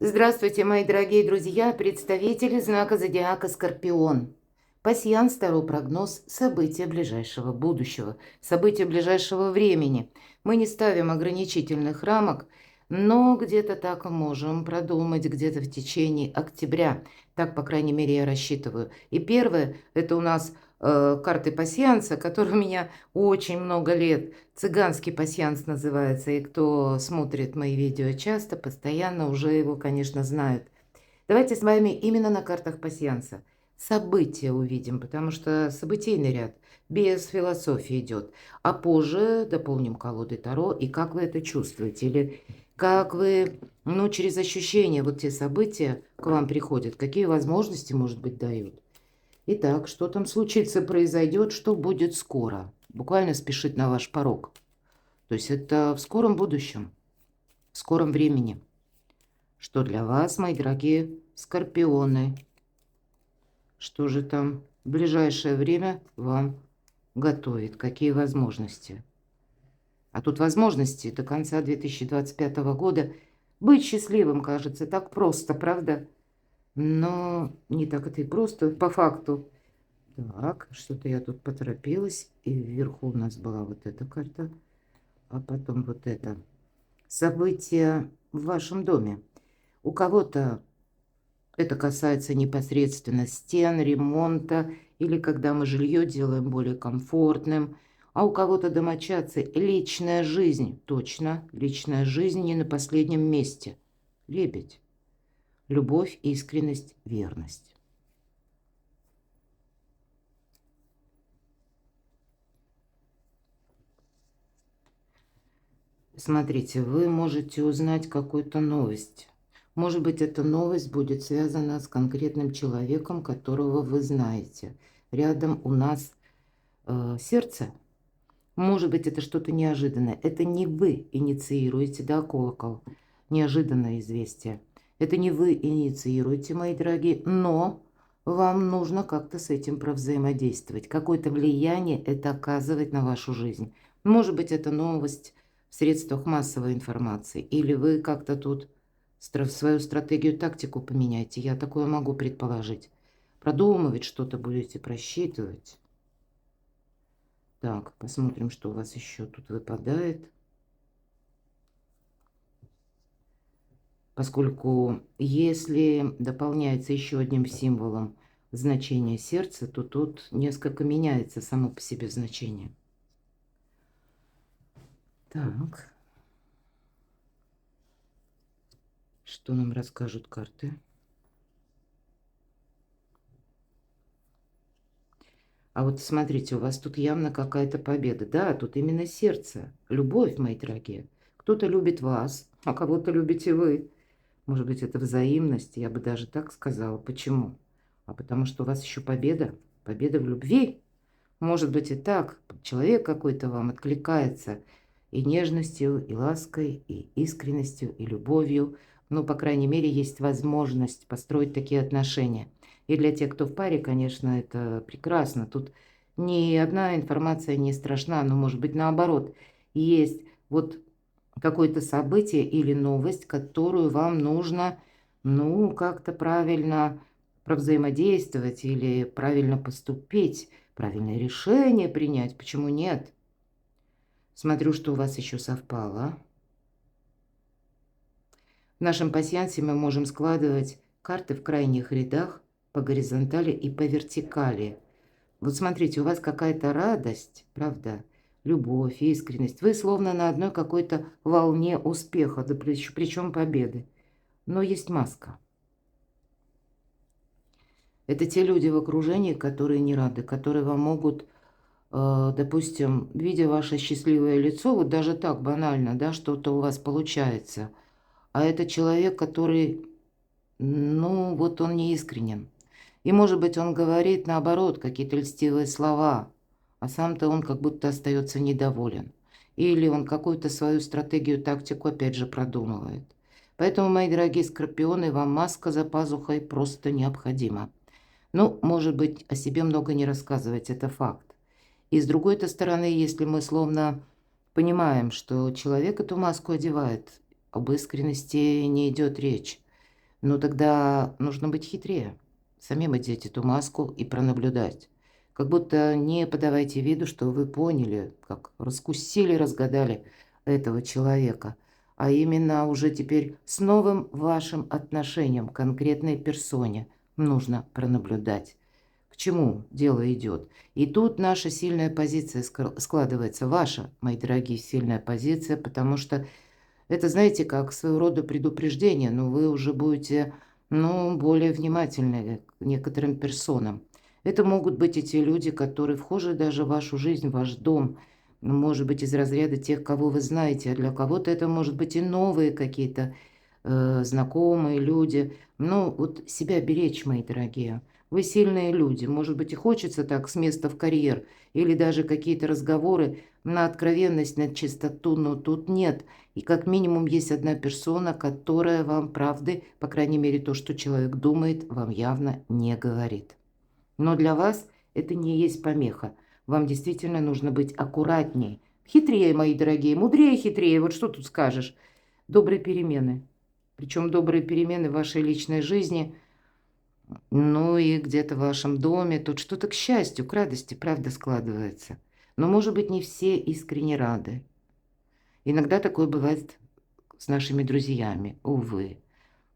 Здравствуйте, мои дорогие друзья, представители знака зодиака Скорпион. Пасьянс, Таро прогноз, события ближайшего будущего, события ближайшего времени. Мы не ставим ограничительных рамок, но где-то так можем продумать, где-то в течение октября. Так, по крайней мере, я рассчитываю. И первое, это у нас карты пасьянса, которые у меня очень много лет. Цыганский пасьянс называется, и кто смотрит мои видео часто, постоянно уже его, конечно, знают. Давайте с вами именно на картах пасьянса события увидим, потому что событийный ряд без философии идет. А позже дополним колодой Таро, и как вы это чувствуете, или как вы, через ощущения вот те события к вам приходят, какие возможности, может быть, дают. Итак, что там случится, произойдет, что будет скоро. Буквально спешит на ваш порог. То есть это в скором будущем, в скором времени. Что для вас, мои дорогие скорпионы? Что же там в ближайшее время вам готовит? Какие возможности? А тут возможности до конца 2025 года быть счастливым, кажется, так просто, правда? Но не так это и просто по факту. Так, что-то я тут поторопилась. И вверху у нас была вот эта карта, а потом вот это. События в вашем доме. У кого-то это касается непосредственно стен, ремонта или когда мы жилье делаем более комфортным. А у кого-то домочадцы личная жизнь. Точно, личная жизнь не на последнем месте. Лебедь. Любовь, искренность, верность. Смотрите, вы можете узнать какую-то новость. Может быть, эта новость будет связана с конкретным человеком, которого вы знаете. Рядом у нас сердце. Может быть, это что-то неожиданное. Это не вы инициируете, да, колокол? Неожиданное известие. Это не вы инициируете, мои дорогие, но вам нужно как-то с этим провзаимодействовать. Какое-то влияние это оказывает на вашу жизнь. Может быть, это новость в средствах массовой информации. Или вы как-то тут свою стратегию, тактику поменяете. Я такое могу предположить. Продумывать что-то будете, просчитывать. Так, посмотрим, что у вас еще тут выпадает. Поскольку если дополняется еще одним символом значение сердца, то тут несколько меняется само по себе значение. Так. Что нам расскажут карты? А вот смотрите, у вас тут явно какая-то победа. Да, тут именно сердце, любовь, мои дорогие. Кто-то любит вас, а кого-то любите вы. Может быть, это взаимность, я бы даже так сказала. Почему? А потому что у вас еще победа. Победа в любви. Может быть и так. Человек какой-то вам откликается и нежностью, и лаской, и искренностью, и любовью. Ну, по крайней мере, есть возможность построить такие отношения. И для тех, кто в паре, конечно, это прекрасно. Тут ни одна информация не страшна, но, может быть, наоборот. Есть вот какое-то событие или новость, которую вам нужно, как-то правильно провзаимодействовать или правильно поступить, правильное решение принять. Почему нет? Смотрю, что у вас еще совпало. В нашем пасьянсе мы можем складывать карты в крайних рядах по горизонтали и по вертикали. Вот смотрите, у вас какая-то радость, правда? Любовь, искренность. Вы словно на одной какой-то волне успеха, да причем победы. Но есть маска. Это те люди в окружении, которые не рады, которые вам могут, допустим, видя ваше счастливое лицо, вот даже так банально, да, что-то у вас получается, а это человек, который, вот он не искренен. И, может быть, он говорит, наоборот, какие-то льстивые слова, а сам-то он как будто остается недоволен. Или он какую-то свою стратегию, тактику опять же продумывает. Поэтому, мои дорогие скорпионы, вам маска за пазухой просто необходима. Ну, может быть, о себе много не рассказывать, это факт. И с другой-то стороны, если мы словно понимаем, что человек эту маску одевает, об искренности не идет речь. Ну, тогда нужно быть хитрее. Самим одеть эту маску и пронаблюдать. Как будто не подавайте виду, что вы поняли, как раскусили, разгадали этого человека, а именно уже теперь с новым вашим отношением к конкретной персоне нужно пронаблюдать. К чему дело идет. И тут наша сильная позиция складывается, ваша, мои дорогие, сильная позиция, потому что это, знаете, как своего рода предупреждение, но вы уже будете, ну, более внимательны к некоторым персонам. Это могут быть и те люди, которые вхожи даже в вашу жизнь, в ваш дом, может быть, из разряда тех, кого вы знаете, а для кого-то это может быть и новые какие-то знакомые люди. Ну, вот себя беречь, мои дорогие. Вы сильные люди, может быть, и хочется так с места в карьер, или даже какие-то разговоры на откровенность, на чистоту, но тут нет. И как минимум есть одна персона, которая вам правды, по крайней мере то, что человек думает, вам явно не говорит. Но для вас это не есть помеха. Вам действительно нужно быть аккуратнее. Хитрее, мои дорогие, мудрее, хитрее. Вот что тут скажешь? Добрые перемены. Причем добрые перемены в вашей личной жизни, ну и где-то в вашем доме. Тут что-то к счастью, к радости, правда, складывается. Но, может быть, не все искренне рады. Иногда такое бывает с нашими друзьями, увы.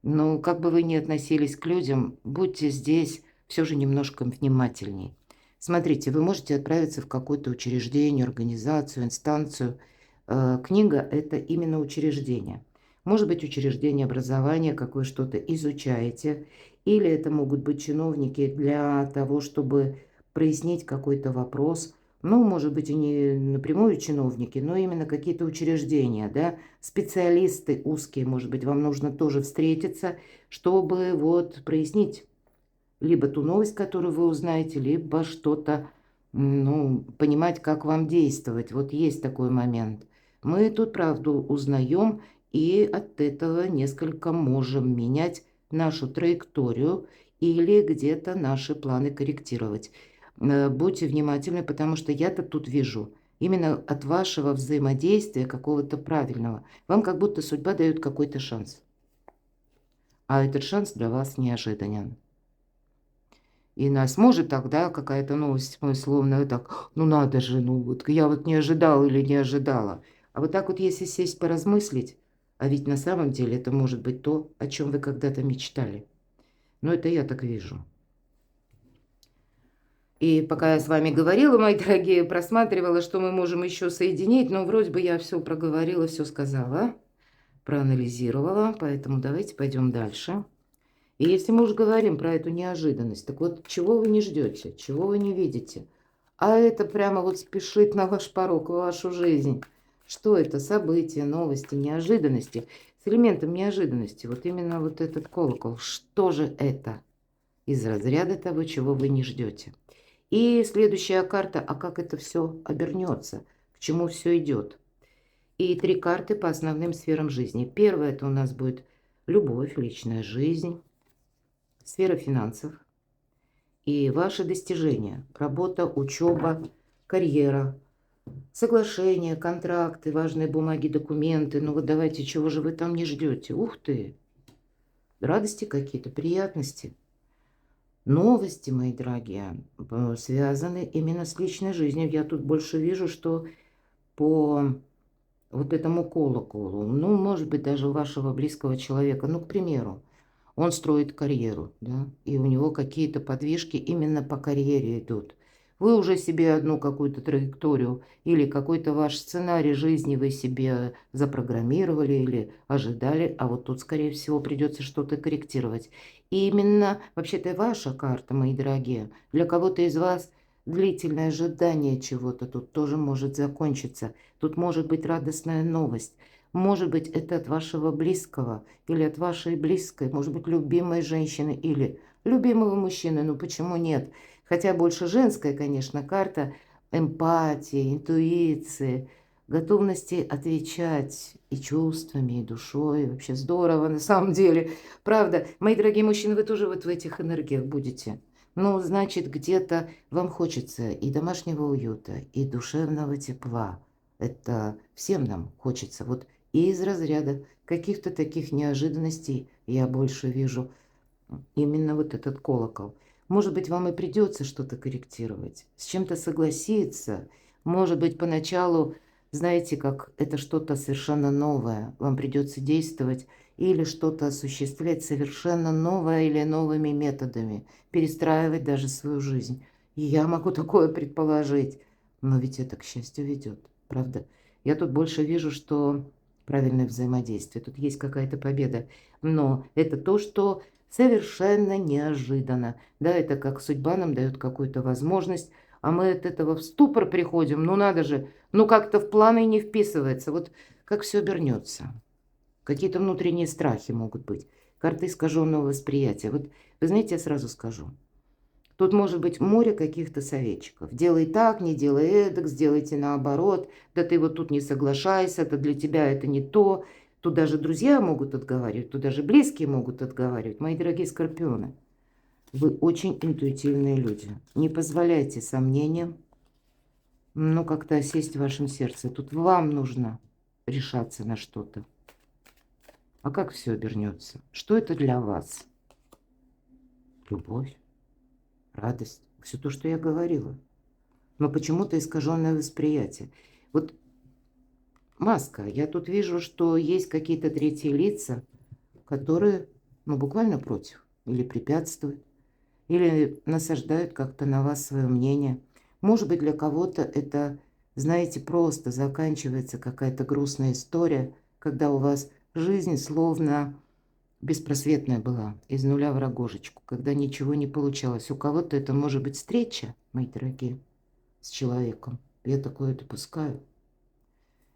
Но как бы вы ни относились к людям, будьте здесь все же немножко внимательней. Смотрите, вы можете отправиться в какое-то учреждение, организацию, инстанцию. Книга– это именно учреждение. Может быть, учреждение образования, как вы что-то изучаете, или это могут быть чиновники для того, чтобы прояснить какой-то вопрос. Ну, может быть, и не напрямую чиновники, но именно какие-то учреждения, да, специалисты узкие, может быть, вам нужно тоже встретиться, чтобы вот прояснить либо ту новость, которую вы узнаете, либо что-то, ну, понимать, как вам действовать. Вот есть такой момент. Мы тут правду узнаем и от этого несколько можем менять нашу траекторию или где-то наши планы корректировать. Будьте внимательны, потому что я-то тут вижу именно от вашего взаимодействия какого-то правильного. Вам как будто судьба дает какой-то шанс, а этот шанс для вас неожиданен. И нас может тогда какая-то новость условно так, ну надо же, ну вот я вот не ожидал или не ожидала. А вот так вот, если сесть поразмыслить, а ведь на самом деле это может быть то, о чем вы когда-то мечтали. Но это я так вижу. И пока я с вами говорила, мои дорогие, просматривала, что мы можем еще соединить, но вроде бы я все проговорила, все сказала, проанализировала, поэтому давайте пойдем дальше. И если мы уж говорим про эту неожиданность, так вот, чего вы не ждете, чего вы не видите, а это прямо вот спешит на ваш порог, в вашу жизнь. Что это? События, новости, неожиданности. С элементом неожиданности, вот именно вот этот колокол. Что же это? Из разряда того, чего вы не ждете. И следующая карта, а как это все обернется, к чему все идет. И 3 карты по основным сферам жизни. Первая это у нас будет любовь, личная жизнь, сфера финансов и ваши достижения. Работа, учеба, карьера, соглашения, контракты, важные бумаги, документы. Ну вот давайте, чего же вы там не ждете? Ух ты! Радости какие-то, приятности. Новости, мои дорогие, связаны именно с личной жизнью. Я тут больше вижу, что по вот этому колоколу, ну, может быть, даже у вашего близкого человека, ну, к примеру, он строит карьеру, да, и у него какие-то подвижки именно по карьере идут. Вы уже себе одну какую-то траекторию или какой-то ваш сценарий жизни вы себе запрограммировали или ожидали, а вот тут, скорее всего, придется что-то корректировать. И именно, вообще-то, ваша карта, мои дорогие, для кого-то из вас длительное ожидание чего-то тут тоже может закончиться. Тут может быть радостная новость. Может быть, это от вашего близкого или от вашей близкой, может быть, любимой женщины или любимого мужчины. Ну почему нет? Хотя больше женская, конечно, карта эмпатии, интуиции, готовности отвечать и чувствами, и душой. Вообще здорово на самом деле. Правда, мои дорогие мужчины, вы тоже вот в этих энергиях будете. Ну, значит, где-то вам хочется и домашнего уюта, и душевного тепла. Это всем нам хочется. Вот и из разряда каких-то таких неожиданностей я больше вижу. Именно вот этот колокол. Может быть, вам и придется что-то корректировать, с чем-то согласиться. Может быть, поначалу, знаете, как это что-то совершенно новое. Вам придется действовать или что-то осуществлять совершенно новое или новыми методами. Перестраивать даже свою жизнь. И я могу такое предположить. Но ведь это, к счастью, ведет. Правда? Я тут больше вижу, что правильное взаимодействие. Тут есть какая-то победа. Но это то, что совершенно неожиданно. Да, это как судьба нам дает какую-то возможность, а мы от этого в ступор приходим. Ну надо же, ну как-то в планы не вписывается. Вот как все обернется. Какие-то внутренние страхи могут быть. Карты искаженного восприятия. Вот вы знаете, я сразу скажу. Тут может быть море каких-то советчиков. Делай так, не делай эдак, сделайте наоборот. Да ты вот тут не соглашайся, это для тебя это не то. Тут даже друзья могут отговаривать, тут даже близкие могут отговаривать. Мои дорогие скорпионы, вы очень интуитивные люди. Не позволяйте сомнениям, ну, как-то осесть в вашем сердце. Тут вам нужно решаться на что-то. А как все обернется? Что это для вас? Любовь, радость. Все то, что я говорила. Но почему-то искаженное восприятие. Вот маска. Я тут вижу, что есть какие-то третьи лица, которые, ну, буквально против. Или препятствуют. Или насаждают как-то на вас свое мнение. Может быть, для кого-то это, знаете, просто заканчивается какая-то грустная история, когда у вас жизнь словно беспросветная была, из нуля в рогожечку, когда ничего не получалось. У кого-то это может быть встреча, мои дорогие, с человеком. Я такое допускаю.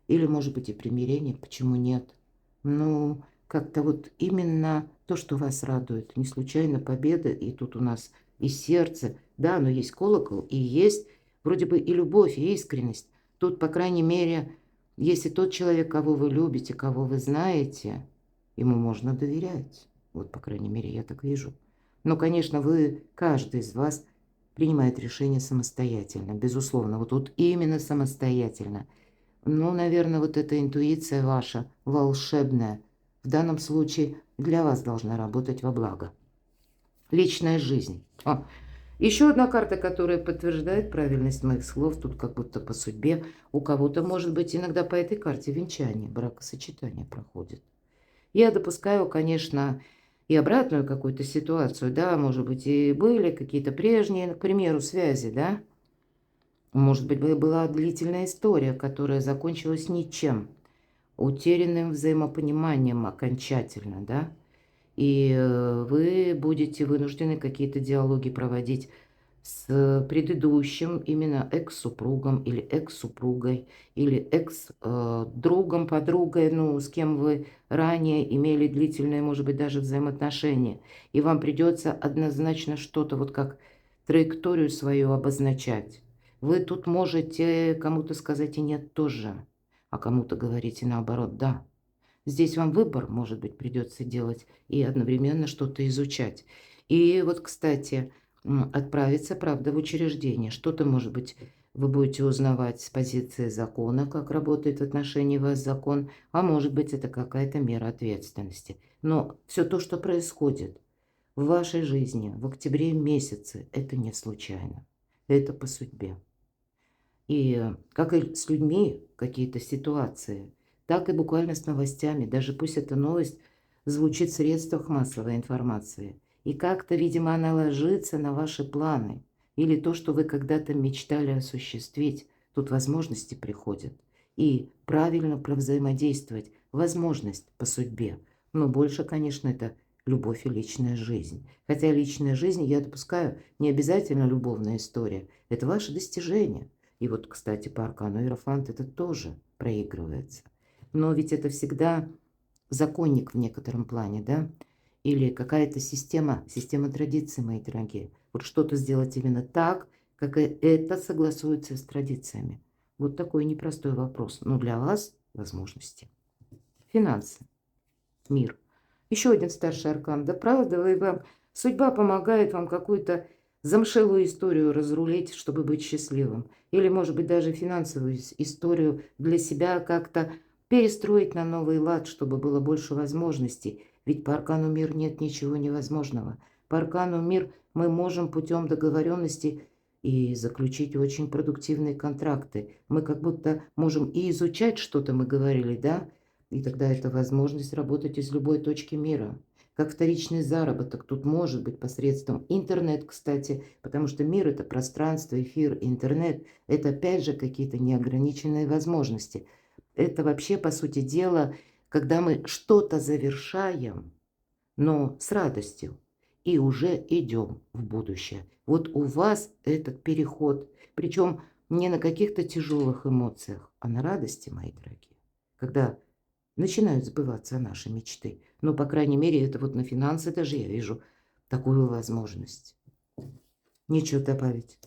Или, может быть, и примирение, почему нет? Ну, как-то вот именно то, что вас радует. Не случайно победа, и тут у нас и сердце. Да, но есть колокол, и есть вроде бы и любовь, и искренность. Тут, по крайней мере, если тот человек, кого вы любите, кого вы знаете, ему можно доверять. Вот, по крайней мере, я так вижу. Но, конечно, вы, каждый из вас принимает решение самостоятельно, безусловно. Вот тут именно самостоятельно. Ну, наверное, вот эта интуиция ваша волшебная в данном случае для вас должна работать во благо. Личная жизнь. Еще одна карта, которая подтверждает правильность моих слов, тут как будто по судьбе. У кого-то, может быть, иногда по этой карте венчание, бракосочетание проходит. Я допускаю, конечно, и обратную какую-то ситуацию, да, может быть, и были какие-то прежние, к примеру, связи, да. Может быть, была длительная история, которая закончилась ничем, утерянным взаимопониманием окончательно, да? И вы будете вынуждены какие-то диалоги проводить с предыдущим именно экс-супругом или экс-супругой, или экс-другом, подругой, ну, с кем вы ранее имели длительные, может быть, даже взаимоотношения. И вам придется однозначно что-то, вот как траекторию свою обозначать. Вы тут можете кому-то сказать и нет тоже, а кому-то говорите наоборот «да». Здесь вам выбор, может быть, придется делать и одновременно что-то изучать. И вот, кстати, отправиться, правда, в учреждение. Что-то, может быть, вы будете узнавать с позиции закона, как работает в отношении вас закон, а может быть, это какая-то мера ответственности. Но все то, что происходит в вашей жизни в октябре месяце, это не случайно. Это по судьбе. И как и с людьми какие-то ситуации, так и буквально с новостями. Даже пусть эта новость звучит в средствах массовой информации. И как-то, видимо, она ложится на ваши планы. Или то, что вы когда-то мечтали осуществить. Тут возможности приходят. И правильно провзаимодействовать. Возможность по судьбе. Но больше, конечно, это любовь и личная жизнь. Хотя личная жизнь, я допускаю, не обязательно любовная история. Это ваше достижение. И вот, кстати, по аркану Иерофант это тоже проигрывается. Но ведь это всегда законник в некотором плане, да? Или какая-то система традиций, мои дорогие. Вот что-то сделать именно так, как это согласуется с традициями. Вот такой непростой вопрос. Но для вас возможности. Финансы. Мир. Еще один старший аркан. Да правда, вам судьба помогает вам какую-то замшелую историю разрулить, чтобы быть счастливым. Или, может быть, даже финансовую историю для себя как-то перестроить на новый лад, чтобы было больше возможностей. Ведь по аркану мир нет ничего невозможного. По аркану мир мы можем путем договоренности и заключить очень продуктивные контракты. Мы как будто можем и изучать что-то, мы говорили, да? И тогда это возможность работать из любой точки мира. Как вторичный заработок тут может быть посредством интернет, кстати, потому что мир – это пространство, эфир, интернет – это опять же какие-то неограниченные возможности. Это вообще, по сути дела, когда мы что-то завершаем, но с радостью, и уже идем в будущее. Вот у вас этот переход, причем не на каких-то тяжелых эмоциях, а на радости, мои дорогие, когда начинают сбываться наши мечты. Ну, по крайней мере, это вот на финансы даже я вижу такую возможность. Нечего добавить.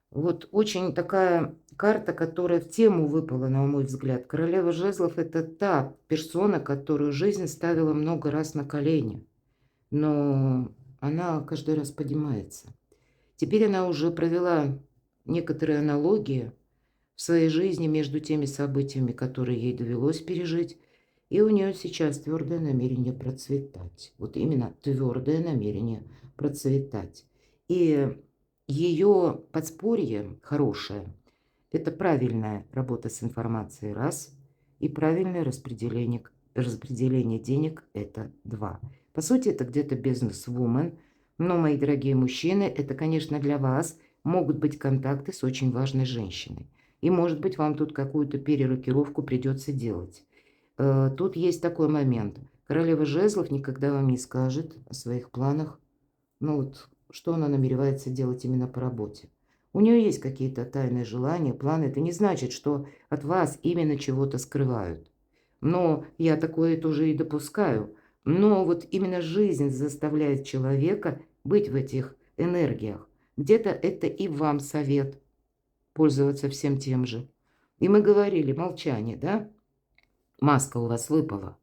Вот очень такая карта, которая в тему выпала, на мой взгляд. Королева жезлов – это та персона, которую жизнь ставила много раз на колени. Но она каждый раз поднимается. Теперь она уже провела некоторые аналогии в своей жизни между теми событиями, которые ей довелось пережить, и у нее сейчас твердое намерение процветать. Вот именно твердое намерение процветать. И ее подспорье хорошее – это правильная работа с информацией – раз, и правильное распределение денег – это два. По сути, это где-то бизнес-вумен, но, мои дорогие мужчины, это, конечно, для вас могут быть контакты с очень важной женщиной. И, может быть, вам тут какую-то перерокировку придется делать. Тут есть такой момент. Королева жезлов никогда вам не скажет о своих планах, ну вот, что она намеревается делать именно по работе. У нее есть какие-то тайные желания, планы. Это не значит, что от вас именно чего-то скрывают. Но я такое тоже и допускаю. Но вот именно жизнь заставляет человека быть в этих энергиях. Где-то это и вам совет пользоваться всем тем же. И мы говорили, молчание, да? Маска у вас выпала.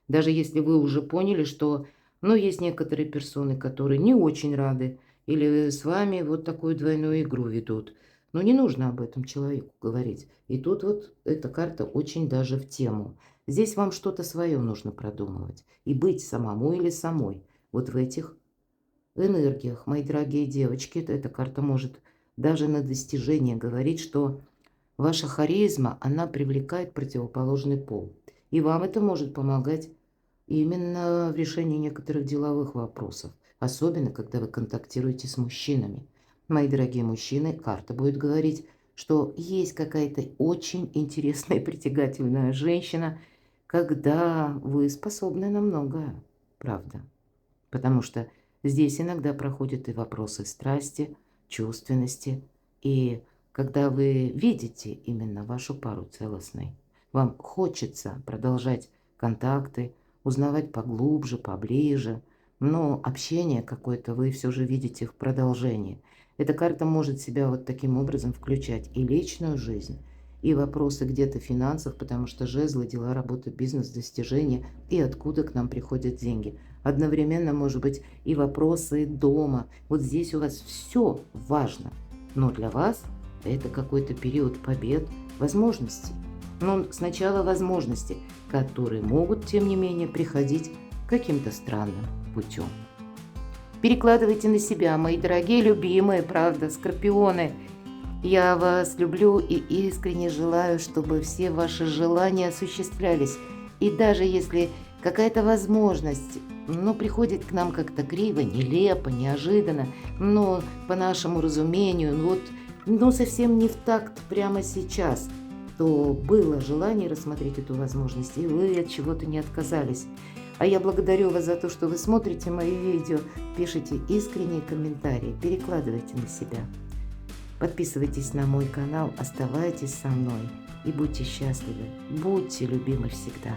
Даже если вы уже поняли, что, ну, есть некоторые персоны, которые не очень рады, или с вами вот такую двойную игру ведут. Но не нужно об этом человеку говорить. И тут вот эта карта очень даже в тему. Здесь вам что-то свое нужно продумывать. И быть самому или самой. Вот в этих энергиях, мои дорогие девочки, эта карта может даже на достижение говорить, что ваша харизма, она привлекает противоположный пол. И вам это может помогать именно в решении некоторых деловых вопросов. Особенно, когда вы контактируете с мужчинами. Мои дорогие мужчины, карта будет говорить, что есть какая-то очень интересная и притягательная женщина, когда вы способны на многое. Правда. Потому что здесь иногда проходят и вопросы страсти, чувственности. И когда вы видите именно вашу пару целостной, вам хочется продолжать контакты, узнавать поглубже, поближе, но общение какое-то вы все же видите в продолжении. Эта карта может себя вот таким образом включать и личную жизнь, и вопросы где-то финансов, потому что жезлы, дела, работа, бизнес, достижения, и откуда к нам приходят деньги. Одновременно, может быть, и вопросы дома. Вот здесь у вас все важно, но для вас это какой-то период побед, возможностей. Но сначала возможности, которые могут, тем не менее, приходить каким-то странным путем. Перекладывайте на себя, мои дорогие, любимые, правда, скорпионы. Я вас люблю и искренне желаю, чтобы все ваши желания осуществлялись. И даже если какая-то возможность, приходит к нам как-то криво, нелепо, неожиданно, но по нашему разумению, совсем не в такт прямо сейчас, то было желание рассмотреть эту возможность, и вы от чего-то не отказались. А я благодарю вас за то, что вы смотрите мои видео, пишите искренние комментарии, перекладывайте на себя. Подписывайтесь на мой канал, оставайтесь со мной и будьте счастливы, будьте любимы всегда.